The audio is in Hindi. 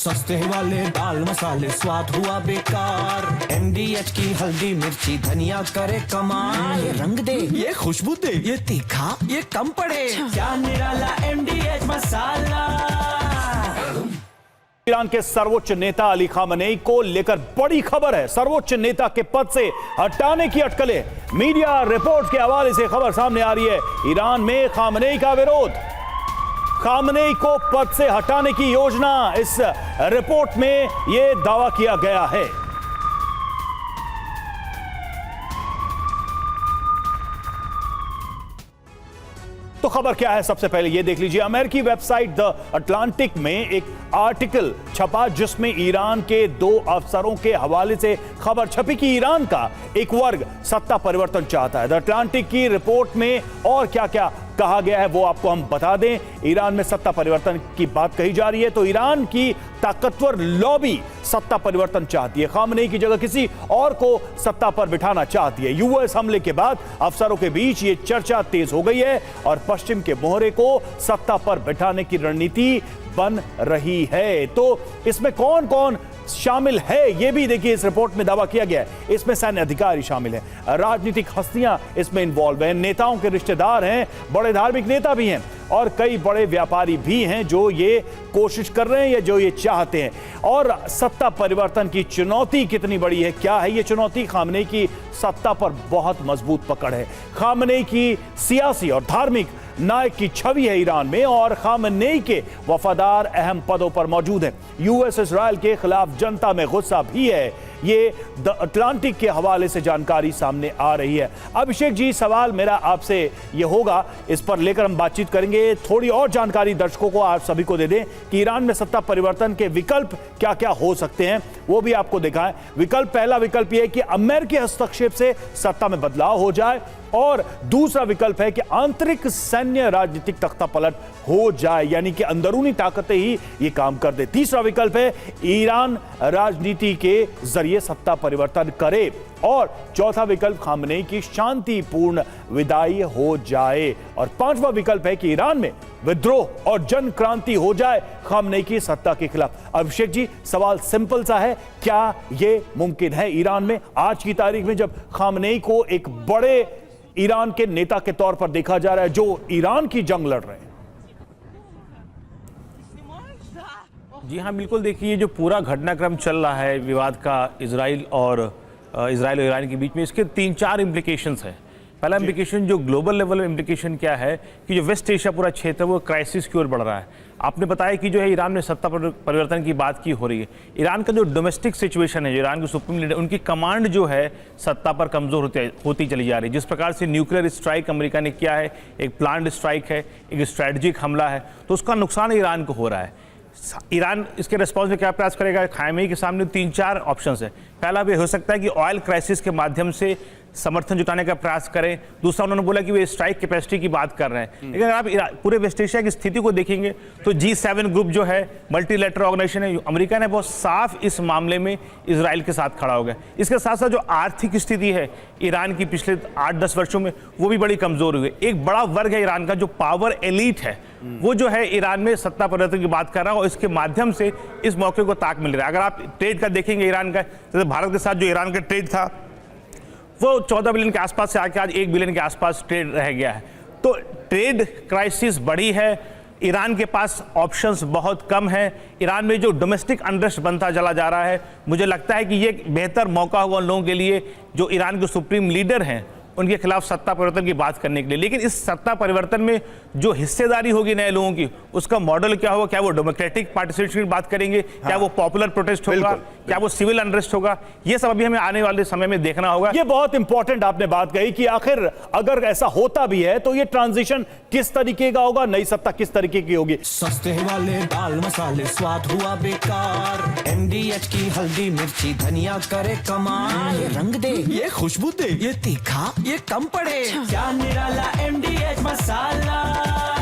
सस्ते वाले दाल मसाले स्वाद हुआ बेकार। MDH की हल्दी मिर्ची धनिया करे कमाल। ये रंग दे, ये खुशबू दे, ये तीखा, ये कम पड़े। क्या निराला MDH मसाला। ईरान के सर्वोच्च नेता अली खामनेई को लेकर बड़ी खबर है। सर्वोच्च नेता के पद से हटाने की अटकलें। मीडिया रिपोर्ट के हवाले से खबर सामने आ रही है। ईरान में खामनेई का विरोध, खामनेई को पद से हटाने की योजना, इस रिपोर्ट में यह दावा किया गया है। तो खबर क्या है, सबसे पहले यह देख लीजिए। अमेरिकी वेबसाइट द अटलांटिक में एक आर्टिकल छपा जिसमें ईरान के 2 अफसरों के हवाले से खबर छपी कि ईरान का एक वर्ग सत्ता परिवर्तन चाहता है। द अटलांटिक की रिपोर्ट में और क्या क्या कहा गया है वो आपको हम बता दें। ईरान में सत्ता परिवर्तन की बात कही जा रही है तो ईरान की ताकतवर लॉबी सत्ता परिवर्तन चाहती है। खामनेई की जगह किसी और को सत्ता पर बिठाना चाहती है। यूएस हमले के बाद अफसरों के बीच ये चर्चा तेज हो गई है और पश्चिम के मोहरे को सत्ता पर बिठाने की रणनीति बन रही है। तो इसमें कौन कौन शामिल है ये भी देखिए, इस रिपोर्ट में दावा किया गया है। इसमें सैन्य अधिकारी शामिल हैं, राजनीतिक हस्तियां इसमें इन्वॉल्व हैं, नेताओं के रिश्तेदार हैं, बड़े धार्मिक नेता भी हैं और कई बड़े व्यापारी भी हैं जो ये कोशिश कर रहे हैं या जो ये चाहते हैं। और सत्ता परिवर्तन की चुनौती कितनी बड़ी है, क्या है ये चुनौती? खामनेई की सत्ता पर बहुत मजबूत पकड़ है। खामनेई की सियासी और धार्मिक नायक की छवि है ईरान में और खामनेई के वफादार अहम पदों पर मौजूद हैं। यूएस इजराइल के खिलाफ जनता में गुस्सा भी है। ये द अटलांटिक के हवाले से जानकारी सामने आ रही है। अभिषेक जी, सवाल मेरा आपसे ये होगा, इस पर लेकर हम बातचीत करेंगे। थोड़ी और जानकारी दर्शकों को आप सभी को दे दें कि ईरान में सत्ता परिवर्तन के विकल्प क्या क्या हो सकते हैं, वो भी आपको दिखाएं। विकल्प, पहला विकल्प यह है कि अमेरिकी हस्तक्षेप से सत्ता में बदलाव हो जाए और दूसरा विकल्प है कि आंतरिक सैन्य राजनीतिक तख्ता पलट हो जाए, यानी कि अंदरूनी ताकतें ही ये काम कर दे। तीसरा विकल्प है ईरान राजनीति के जरिए सत्ता परिवर्तन करे और चौथा विकल्प खामनेई की शांतिपूर्ण विदाई हो जाए और पांचवा विकल्प है कि ईरान में विद्रोह और जन क्रांति हो जाए खामनेई की सत्ता के खिलाफ। अभिषेक जी, सवाल सिंपल सा है, क्या यह मुमकिन है ईरान में आज की तारीख में जब खामनेई को एक बड़े ईरान के नेता के तौर पर देखा जा रहा है जो ईरान की जंग लड़ रहे हैं? जी हाँ, बिल्कुल। देखिए, जो पूरा घटनाक्रम चल रहा है विवाद का इजराइल और ईरान के बीच में, इसके 3-4 इम्प्लीकेशंस हैं। पहला इम्प्लीकेशन, जो ग्लोबल लेवल इम्प्लीकेशन क्या है कि जो वेस्ट एशिया पूरा क्षेत्र है वो क्राइसिस की ओर बढ़ रहा है। आपने बताया कि जो है ईरान में सत्ता परिवर्तन की बात की हो रही है। ईरान का जो डोमेस्टिक सिचुएशन है, जो ईरान के सुप्रीम लीडर, उनकी कमांड जो है सत्ता पर कमजोर होती चली जा रही है। जिस प्रकार से न्यूक्लियर स्ट्राइक अमेरिका ने किया है, एक प्लान्ड स्ट्राइक है, एक स्ट्रेटजिक हमला है, तो उसका नुकसान ईरान को हो रहा है। ईरान इसके रिस्पॉन्स में क्या प्रयास करेगा? खामनेई के सामने 3-4 ऑप्शंस है। पहला भी हो सकता है कि ऑयल क्राइसिस के माध्यम से समर्थन जुटाने का प्रयास करें। दूसरा, उन्होंने बोला कि वे स्ट्राइक कैपेसिटी की बात कर रहे हैं। लेकिन अगर आप पूरे वेस्ट एशिया की स्थिति को देखेंगे तो G7 ग्रुप जो है, मल्टीलेटरल ऑर्गेनाइजेशन है, अमेरिका ने बहुत साफ इस मामले में इजराइल के साथ खड़ा हो गया। इसके साथ साथ जो आर्थिक स्थिति है ईरान की पिछले 8-10 वर्षों में, वो भी बड़ी कमजोर हुई है। एक बड़ा वर्ग है ईरान का जो पावर एलीट है, वो जो है ईरान में सत्ता परिवर्तन की बात कर रहा है और इसके माध्यम से इस मौके को ताक मिल रहा है। अगर आप ट्रेड का देखेंगे ईरान का, जैसे भारत के साथ जो ईरान का ट्रेड था वो 14 बिलियन के आसपास से आके आज 1 बिलियन के आसपास ट्रेड रह गया है। तो ट्रेड क्राइसिस बढ़ी है, ईरान के पास ऑप्शंस बहुत कम है। ईरान में जो डोमेस्टिक अनरेस्ट बनता चला जा रहा है, मुझे लगता है कि ये एक बेहतर मौका होगा उन लोगों के लिए जो ईरान के सुप्रीम लीडर हैं उनके खिलाफ सत्ता परिवर्तन की बात करने के लिए। लेकिन इस सत्ता परिवर्तन में जो हिस्सेदारी होगी नए लोगों की, उसका मॉडल क्या होगा? क्या वो डेमोक्रेटिक पार्टिसिपेशन की बात करेंगे? क्या वो पॉपुलर प्रोटेस्ट होगा? क्या वो सिविल अनरेस्ट होगा? ये सब अभी हमें आने वाले समय में देखना होगा। ये बहुत इंपॉर्टेंट आपने बात कही कि आखिर अगर ऐसा होता भी है तो ये ट्रांजिशन किस तरीके का होगा, नई सत्ता किस तरीके की होगी? सस्ते वाले दाल मसाले स्वाद हुआ बेकार। MDH की हल्दी मिर्ची धनिया करे कमाल। ये रंग दे, ये खुशबू दे, ये तीखा, ये कम पड़े। क्या निराला MDH मसाला।